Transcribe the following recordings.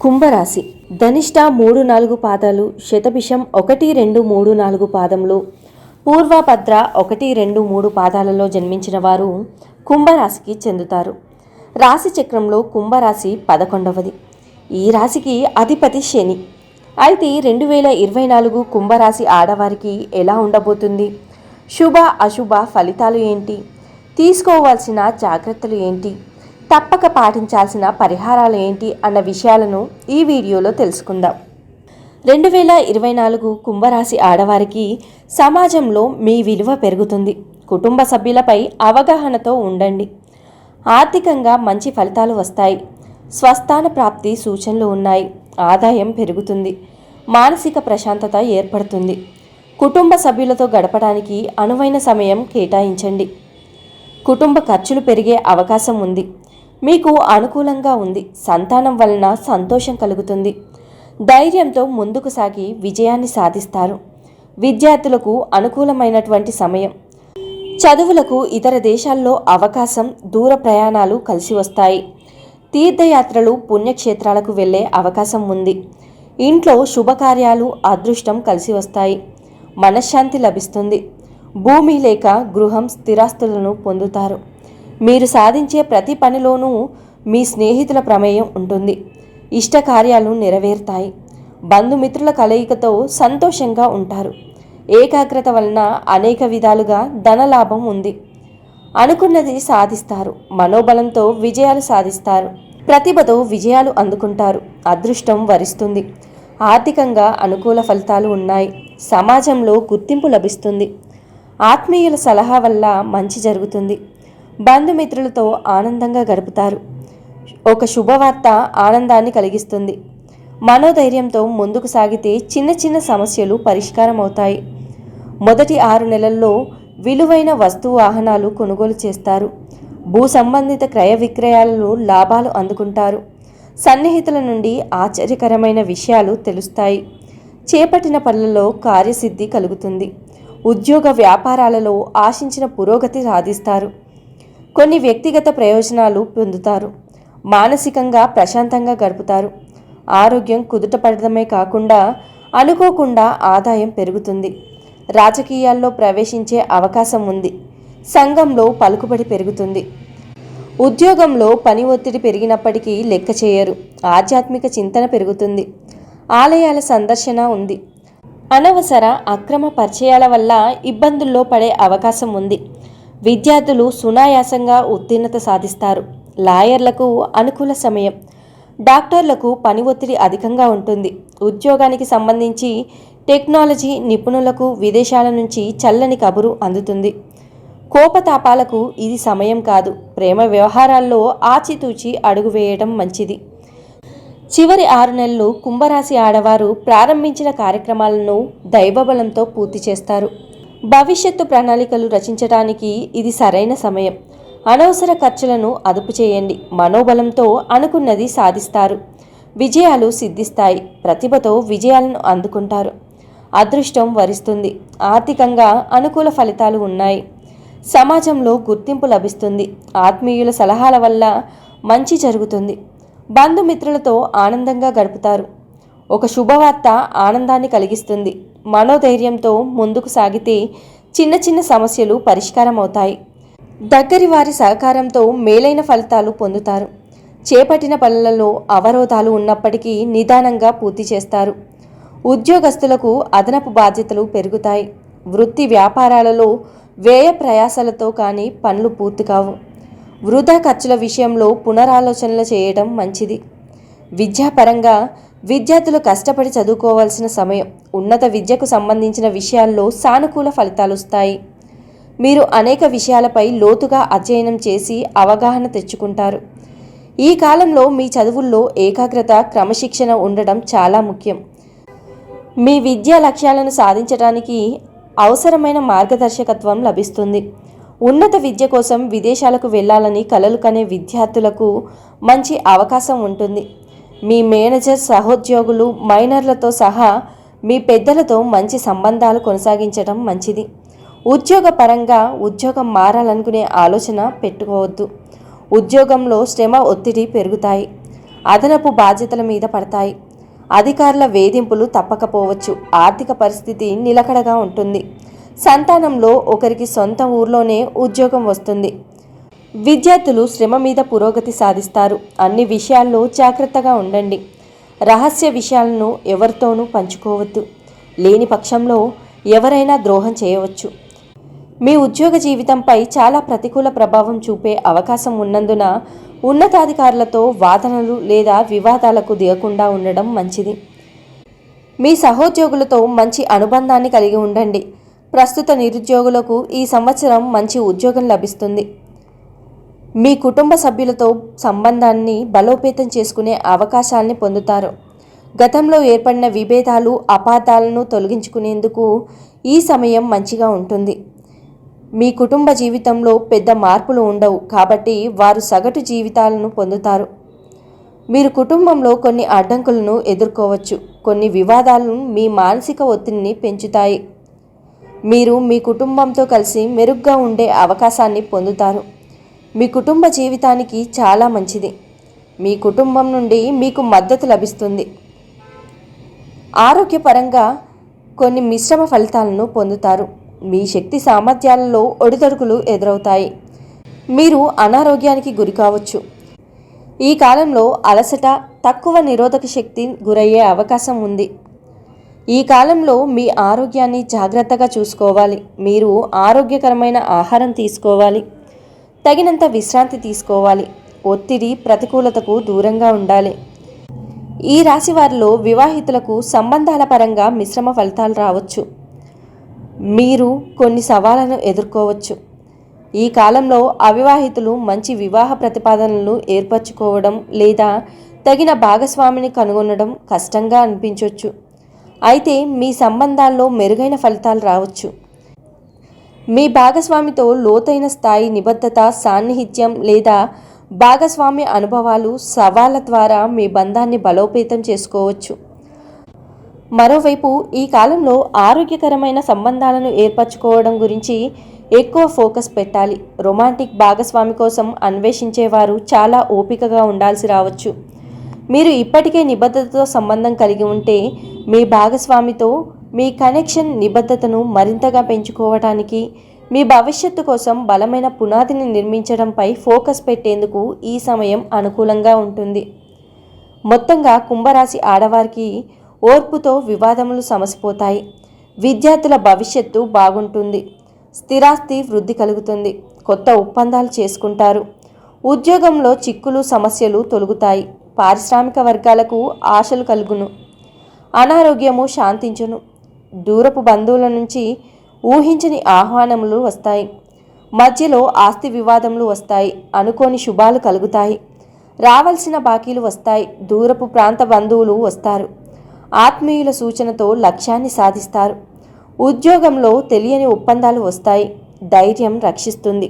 కుంభరాశి ధనిష్ట 3-4 పాదాలు, శతభిషం 1-2-3-4 పాదములు, పూర్వభద్ర 1-2-3 పాదాలలో జన్మించిన వారు కుంభరాశికి చెందుతారు. రాశి చక్రంలో కుంభరాశి 11వది. ఈ రాశికి అధిపతి శని. అయితే 2024 కుంభరాశి ఆడవారికి ఎలా ఉండబోతుంది? శుభ అశుభ ఫలితాలు ఏంటి? తీసుకోవాల్సిన జాగ్రత్తలు ఏంటి? తప్పక పాటించాల్సిన పరిహారాలు ఏంటి అన్న విషయాలను ఈ వీడియోలో తెలుసుకుందాం. 2024 కుంభరాశి ఆడవారికి సమాజంలో మీ విలువ పెరుగుతుంది. కుటుంబ సభ్యులపై అవగాహనతో ఉండండి. ఆర్థికంగా మంచి ఫలితాలు వస్తాయి. స్వస్థాన ప్రాప్తి సూచనలు ఉన్నాయి. ఆదాయం పెరుగుతుంది. మానసిక ప్రశాంతత ఏర్పడుతుంది. కుటుంబ సభ్యులతో గడపడానికి అనువైన సమయం కేటాయించండి. కుటుంబ ఖర్చులు పెరిగే అవకాశం ఉంది. మీకు అనుకూలంగా ఉంది. సంతానం వలన సంతోషం కలుగుతుంది. ధైర్యంతో ముందుకు సాగి విజయాన్ని సాధిస్తారు. విద్యార్థులకు అనుకూలమైనటువంటి సమయం. చదువులకు ఇతర దేశాల్లో అవకాశం, దూర ప్రయాణాలు కలిసి వస్తాయి. తీర్థయాత్రలు, పుణ్యక్షేత్రాలకు వెళ్ళే అవకాశం ఉంది. ఇంట్లో శుభకార్యాలు, అదృష్టం కలిసి వస్తాయి. మనశ్శాంతి లభిస్తుంది. భూమి లేక గృహం, స్థిరాస్తులను పొందుతారు. మీరు సాధించే ప్రతి పనిలోనూ మీ స్నేహితుల ప్రమేయం ఉంటుంది. ఇష్టకార్యాలు నెరవేరుతాయి. బంధుమిత్రుల కలయికతో సంతోషంగా ఉంటారు. ఏకాగ్రత వలన అనేక విధాలుగా ధనలాభం ఉంది. అనుకున్నది సాధిస్తారు. మనోబలంతో విజయాలు సాధిస్తారు. ప్రతిభతో విజయాలు అందుకుంటారు. అదృష్టం వరిస్తుంది. ఆర్థికంగా అనుకూల ఫలితాలు ఉన్నాయి. సమాజంలో గుర్తింపు లభిస్తుంది. ఆత్మీయుల సలహా వల్ల మంచి జరుగుతుంది. బంధుమిత్రులతో ఆనందంగా గడుపుతారు. ఒక శుభవార్త ఆనందాన్ని కలిగిస్తుంది. మనోధైర్యంతో ముందుకు సాగితే చిన్న చిన్న సమస్యలు పరిష్కారం అవుతాయి. మొదటి 6 నెలల్లో విలువైన వస్తు వాహనాలు కొనుగోలు చేస్తారు. భూ సంబంధిత క్రయ విక్రయాలలో లాభాలు అందుకుంటారు. సన్నిహితుల నుండి ఆశ్చర్యకరమైన విషయాలు తెలుస్తాయి. చేపట్టిన పనులలో కార్యసిద్ధి కలుగుతుంది. ఉద్యోగ వ్యాపారాలలో ఆశించిన పురోగతి సాధిస్తారు. కొన్ని వ్యక్తిగత ప్రయోజనాలు పొందుతారు. మానసికంగా ప్రశాంతంగా గడుపుతారు. ఆరోగ్యం కుదుటపడడమే కాకుండా అనుకోకుండా ఆదాయం పెరుగుతుంది. రాజకీయాల్లో ప్రవేశించే అవకాశం ఉంది. సంఘంలో పలుకుబడి పెరుగుతుంది. ఉద్యోగంలో పని ఒత్తిడి పెరిగినప్పటికీ లెక్క చేయరు. ఆధ్యాత్మిక చింతన పెరుగుతుంది. ఆలయాల సందర్శన ఉంది. అనవసర అక్రమ పరిచయాల వల్ల ఇబ్బందుల్లో పడే అవకాశం ఉంది. విద్యార్థులు సునాయాసంగా ఉత్తీర్ణత సాధిస్తారు. లాయర్లకు అనుకూల సమయం. డాక్టర్లకు పని ఒత్తిడి అధికంగా ఉంటుంది. ఉద్యోగానికి సంబంధించి టెక్నాలజీ నిపుణులకు విదేశాల నుంచి చల్లని కబురు అందుతుంది. కోపతాపాలకు ఇది సమయం కాదు. ప్రేమ వ్యవహారాల్లో ఆచితూచి అడుగు వేయడం మంచిది. చివరి 6 నెలలు కుంభరాశి ఆడవారు ప్రారంభించిన కార్యక్రమాలను దైవబలంతో పూర్తి చేస్తారు. భవిష్యత్తు ప్రణాళికలు రచించడానికి ఇది సరైన సమయం. అనవసర ఖర్చులను అదుపు చేయండి. మనోబలంతో అనుకున్నది సాధిస్తారు. విజయాలు సిద్ధిస్తాయి. ప్రతిభతో విజయాలను అందుకుంటారు. అదృష్టం వరిస్తుంది. ఆర్థికంగా అనుకూల ఫలితాలు ఉన్నాయి. సమాజంలో గుర్తింపు లభిస్తుంది. ఆత్మీయుల సలహాల వల్ల మంచి జరుగుతుంది. బంధుమిత్రులతో ఆనందంగా గడుపుతారు. ఒక శుభవార్త ఆనందాన్ని కలిగిస్తుంది. మనోధైర్యంతో ముందుకు సాగితే చిన్న చిన్న సమస్యలు పరిష్కారం అవుతాయి. దగ్గరి వారి సహకారంతో మేలైన ఫలితాలు పొందుతారు. చేపట్టిన పనులలో అవరోధాలు ఉన్నప్పటికీ నిదానంగా పూర్తి చేస్తారు. ఉద్యోగస్తులకు అదనపు బాధ్యతలు పెరుగుతాయి. వృత్తి వ్యాపారాలలో వ్యయ ప్రయాసాలతో కానీ పనులు పూర్తి కావు. వృధా ఖర్చుల విషయంలో పునరాలోచనలు చేయడం మంచిది. విద్యాపరంగా విద్యార్థులు కష్టపడి చదువుకోవాల్సిన సమయం. ఉన్నత విద్యకు సంబంధించిన విషయాల్లో సానుకూల ఫలితాలు వస్తాయి. మీరు అనేక విషయాలపై లోతుగా అధ్యయనం చేసి అవగాహన తెచ్చుకుంటారు. ఈ కాలంలో మీ చదువుల్లో ఏకాగ్రత, క్రమశిక్షణ ఉండడం చాలా ముఖ్యం. మీ విద్యా లక్ష్యాలను సాధించడానికి అవసరమైన మార్గదర్శకత్వం లభిస్తుంది. ఉన్నత విద్య కోసం విదేశాలకు వెళ్ళాలని కలలు కనే విద్యార్థులకు మంచి అవకాశం ఉంటుంది. మీ మేనేజర్, సహోద్యోగులు, మైనర్లతో సహా మీ పెద్దలతో మంచి సంబంధాలు కొనసాగించడం మంచిది. ఉద్యోగపరంగా ఉద్యోగం మారాలనుకునే ఆలోచన పెట్టుకోవద్దు. ఉద్యోగంలో శ్రమ, ఒత్తిడి పెరుగుతాయి. అదనపు బాధ్యతల మీద పడతాయి. అధికారుల వేధింపులు తప్పకపోవచ్చు. ఆర్థిక పరిస్థితి నిలకడగా ఉంటుంది. సంతానంలో ఒకరికి సొంత ఊర్లోనే ఉద్యోగం వస్తుంది. విద్యార్థులు శ్రమ మీద పురోగతి సాధిస్తారు. అన్ని విషయాల్లో జాగ్రత్తగా ఉండండి. రహస్య విషయాలను ఎవరితోనూ పంచుకోవద్దు. లేని పక్షంలో ఎవరైనా ద్రోహం చేయవచ్చు. మీ ఉద్యోగ జీవితంపై చాలా ప్రతికూల ప్రభావం చూపే అవకాశం ఉన్నందున ఉన్నతాధికారులతో వాదనలు లేదా వివాదాలకు దిగకుండా ఉండడం మంచిది. మీ సహోద్యోగులతో మంచి అనుబంధాన్ని కలిగి ఉండండి. ప్రస్తుత నిరుద్యోగులకు ఈ సంవత్సరం మంచి ఉద్యోగం లభిస్తుంది. మీ కుటుంబ సభ్యులతో సంబంధాన్ని బలోపేతం చేసుకునే అవకాశాన్ని పొందుతారు. గతంలో ఏర్పడిన విభేదాలు, అపార్థాలను తొలగించుకునేందుకు ఈ సమయం మంచిగా ఉంటుంది. మీ కుటుంబ జీవితంలో పెద్ద మార్పులు ఉండవు కాబట్టి వారు సగటు జీవితాలను పొందుతారు. మీరు కుటుంబంలో కొన్ని అడ్డంకులను ఎదుర్కోవచ్చు. కొన్ని వివాదాలను మీ మానసిక ఒత్తిడిని పెంచుతాయి. మీరు మీ కుటుంబంతో కలిసి మెరుగ్గా ఉండే అవకాశాన్ని పొందుతారు. మీ కుటుంబ జీవితానికి చాలా మంచిది. మీ కుటుంబం నుండి మీకు మద్దతు లభిస్తుంది. ఆరోగ్యపరంగా కొన్ని మిశ్రమ ఫలితాలను పొందుతారు. మీ శక్తి సామర్థ్యాలలో ఒడిదొడుకులు ఎదురవుతాయి. మీరు అనారోగ్యానికి గురి కావచ్చు. ఈ కాలంలో అలసట, తక్కువ నిరోధక శక్తి గురయ్యే అవకాశం ఉంది. ఈ కాలంలో మీ ఆరోగ్యాన్ని జాగ్రత్తగా చూసుకోవాలి. మీరు ఆరోగ్యకరమైన ఆహారం తీసుకోవాలి. తగినంత విశ్రాంతి తీసుకోవాలి. ఒత్తిడి, ప్రతికూలతకు దూరంగా ఉండాలి. ఈ రాశి వారిలో వివాహితులకు సంబంధాల పరంగా మిశ్రమ ఫలితాలు రావచ్చు. మీరు కొన్ని సవాళ్లను ఎదుర్కోవచ్చు. ఈ కాలంలో అవివాహితులు మంచి వివాహ ప్రతిపాదనలను ఏర్పరచుకోవడం లేదా తగిన భాగస్వామిని కనుగొనడం కష్టంగా అనిపించవచ్చు. అయితే మీ సంబంధాల్లో మెరుగైన ఫలితాలు రావచ్చు. మీ భాగస్వామితో లోతైన స్థాయి నిబద్ధత, సాన్నిహిత్యం లేదా భాగస్వామి అనుభవాలు, సవాళ్ల ద్వారా మీ బంధాన్ని బలోపేతం చేసుకోవచ్చు. మరోవైపు ఈ కాలంలో ఆరోగ్యకరమైన సంబంధాలను ఏర్పరచుకోవడం గురించి ఎక్కువ ఫోకస్ పెట్టాలి. రొమాంటిక్ భాగస్వామి కోసం అన్వేషించేవారు చాలా ఓపికగా ఉండాల్సి రావచ్చు. మీరు ఇప్పటికే నిబద్ధతతో సంబంధం కలిగి ఉంటే మీ భాగస్వామితో మీ కనెక్షన్ నిబద్ధతను మరింతగా పెంచుకోవటానికి, మీ భవిష్యత్తు కోసం బలమైన పునాదిని నిర్మించడంపై ఫోకస్ పెట్టేందుకు ఈ సమయం అనుకూలంగా ఉంటుంది. మొత్తంగా కుంభరాశి ఆడవారికి ఓర్పుతో వివాదములు సమసిపోతాయి. విద్యార్థుల భవిష్యత్తు బాగుంటుంది. స్థిరాస్తి వృద్ధి కలుగుతుంది. కొత్త ఒప్పందాలు చేసుకుంటారు. ఉద్యోగంలో చిక్కులు, సమస్యలు తొలగుతాయి. పారిశ్రామిక వర్గాలకు ఆశలు కలుగును. అనారోగ్యము శాంతించును. దూరపు బంధువుల నుంచి ఊహించని ఆహ్వానములు వస్తాయి. మధ్యలో ఆస్తి వివాదములు వస్తాయి. అనుకోని శుభాలు కలుగుతాయి. రావాల్సిన బాకీలు వస్తాయి. దూరపు ప్రాంత బంధువులు వస్తారు. ఆత్మీయుల సూచనతో లక్ష్యాన్ని సాధిస్తారు. ఉద్యోగంలో తెలియని ఒప్పందాలు వస్తాయి. ధైర్యం రక్షిస్తుంది.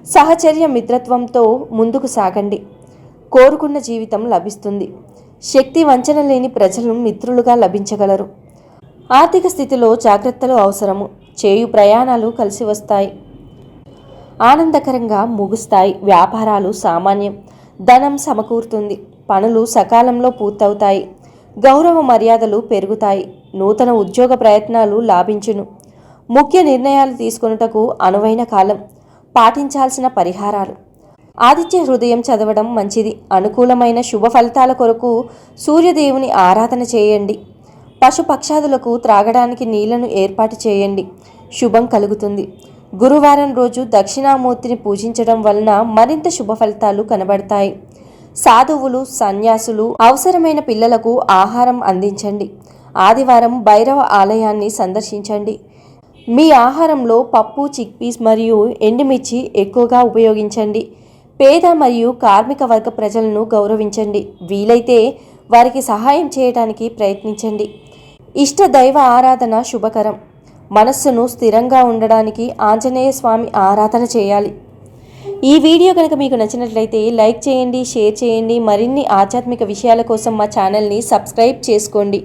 సహచర్య మిత్రత్వంతో ముందుకు సాగండి. కోరుకున్న జీవితం లభిస్తుంది. శక్తి వంచన లేని ప్రజలు మిత్రులుగా లభించగలరు. ఆర్థిక స్థితిలో జాగ్రత్తలు అవసరము. చేయు ప్రయాణాలు కలిసి వస్తాయి. ఆనందకరంగా ముగుస్తాయి. వ్యాపారాలు సామాన్యం. ధనం సమకూరుతుంది. పనులు సకాలంలో పూర్తవుతాయి. గౌరవ మర్యాదలు పెరుగుతాయి. నూతన ఉద్యోగ ప్రయత్నాలు లాభించును. ముఖ్య నిర్ణయాలు తీసుకొనుటకు అనువైన కాలం. పాటించాల్సిన పరిహారాలు. ఆదిత్య హృదయం చదవడం మంచిది. అనుకూలమైన శుభ ఫలితాల కొరకు సూర్యదేవుని ఆరాధన చేయండి. పశుపక్షాదులకు త్రాగడానికి నీళ్లను ఏర్పాటు చేయండి. శుభం కలుగుతుంది. గురువారం రోజు దక్షిణామూర్తిని పూజించడం వలన మరింత శుభ ఫలితాలు కనబడతాయి. సాధువులు, సన్యాసులు అవసరమైన పిల్లలకు ఆహారం అందించండి. ఆదివారం భైరవ ఆలయాన్ని సందర్శించండి. మీ ఆహారంలో పప్పు, చిక్పీస్ మరియు ఎండుమిర్చి ఎక్కువగా ఉపయోగించండి. పేద మరియు కార్మిక వర్గ ప్రజలను గౌరవించండి. వీలైతే వారికి సహాయం చేయడానికి ప్రయత్నించండి. ఇష్ట దైవ ఆరాధన శుభకరం. మనస్సును స్థిరంగా ఉండడానికి ఆంజనేయ స్వామి ఆరాధన చేయాలి. ఈ వీడియో కనుక మీకు నచ్చినట్లయితే లైక్ చేయండి, షేర్ చేయండి. మరిన్ని ఆధ్యాత్మిక విషయాల కోసం మా ఛానల్ని సబ్స్క్రైబ్ చేసుకోండి.